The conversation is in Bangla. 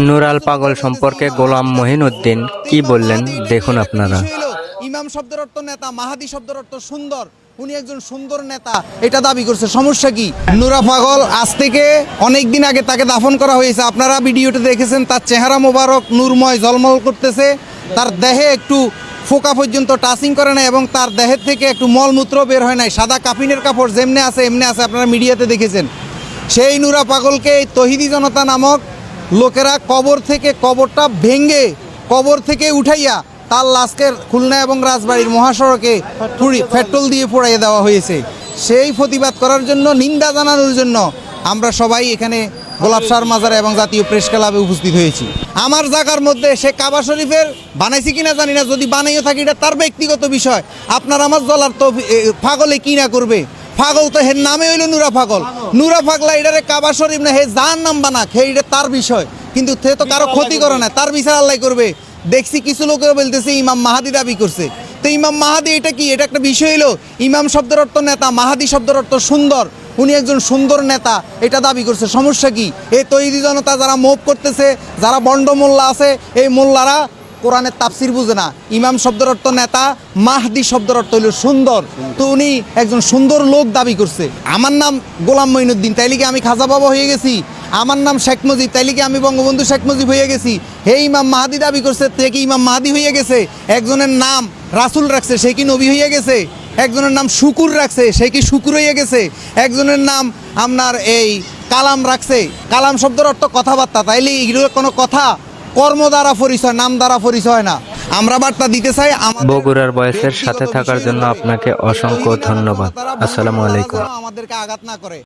নুরাল পাগল সম্পর্কে গোলাম মহিনুদ্দিন কি বললেন দেখুন আপনারা। ইমাম শব্দের অর্থ নেতা, মাহাদি শব্দের অর্থ সুন্দর, উনি একজন সুন্দর নেতা এটা দাবি করছে। সমস্যা কি? নুরা পাগল আজ থেকে অনেক দিন আগে তাকে দাফন করা হয়েছে, আপনারা ভিডিওতে দেখেছেন। তার চেহারা মোবারক নূরময় ঝলমল করতেছে, তার দেহে একটু ফোকা পর্যন্ত টাচিং করে না এবং তার দেহের থেকে একটু মলমূত্র বের হয় নাই, সাদা কাফিনের কাপড় যেমনে আছে এমনি আছে, আপনারা মিডিয়াতে দেখেছেন। সেই নুরা পাগলকে এই তহিদি জনতা নামক লোকেরা কবরটা ভেঙে কবর থেকে উঠাইয়া তার লাশকে খুলনা এবং রাজবাড়ির মহাসড়কে পেট্রোল দিয়ে পোড়াইয়ে দেওয়া হয়েছে। সেই প্রতিবাদ করার জন্য, নিন্দা জানানোর জন্য আমরা সবাই এখানে গোলাপসার মাজারে এবং জাতীয় প্রেস ক্লাবে উপস্থিত হয়েছি। আমার জায়গার মধ্যে সে কাবা শরীফের বানাইছে কিনা জানি না, যদি বানাইও থাকি এটা তার ব্যক্তিগত বিষয়। আপনার আমার জ্বলার তো পাগলে কি না করবে? পাগল তো হের নামে হইল নুরা পাগল। নুরা পাগলা এটারে কাবা শরীফ না হে যার নাম বানাক, হে এটা তার বিষয়, কিন্তু সে তো কারো ক্ষতি করে না, তার বিচার আল্লাহ করবে। দেখছি কিছু লোকেও বলতেছে ইমাম মাহাদি দাবি করছে। তো ইমাম মাহাদি এটা কি? এটা একটা বিষয় হলো ইমাম শব্দের অর্থ নেতা, মাহাদি শব্দের অর্থ সুন্দর, উনি একজন সুন্দর নেতা এটা দাবি করছে। সমস্যা কি? এই তৈরি জনতা যারা মোভ করতেছে, যারা বন্ড মোল্লা আছে, এই মোল্লারা কোরআনের তাফসির বুঝে না। ইমাম শব্দের অর্থ নেতা, মাহদি শব্দের অর্থ হলো সুন্দর, তো উনি একজন সুন্দর লোক দাবি করছে। আমার নাম গোলাম মঈনুদ্দিন, তাইলে কি আমি খাজা বাবা হয়ে গেছি? আমার নাম শেখ মুজিব, তাইলে কি আমি বঙ্গবন্ধু শেখ মুজিব হয়ে গেছি? হে ইমাম মাহাদি দাবি করছে, তে কি ইমাম মাহাদি হয়ে গেছে? একজনের নাম রাসুল রাখছে, সে কি নবী হয়ে গেছে? একজনের নাম শুকুর রাখছে, সে কি শুকুর হয়ে গেছে? একজনের নাম আপনার এই কালাম রাখছে, কালাম শব্দের অর্থ কথাবার্তা, তাইলে এগুলো কোনো কথা? কর্ম দ্বারা পরিচয়, নাম দ্বারা পরিচয় না। আমরা বার্তা দিতে চাই বগুড়ার বয়েসের সাথে থাকার জন্য আপনাকে অসংখ্য ধন্যবাদ। আসসালামু আলাইকুম। আমাদেরকে আঘাত না করে।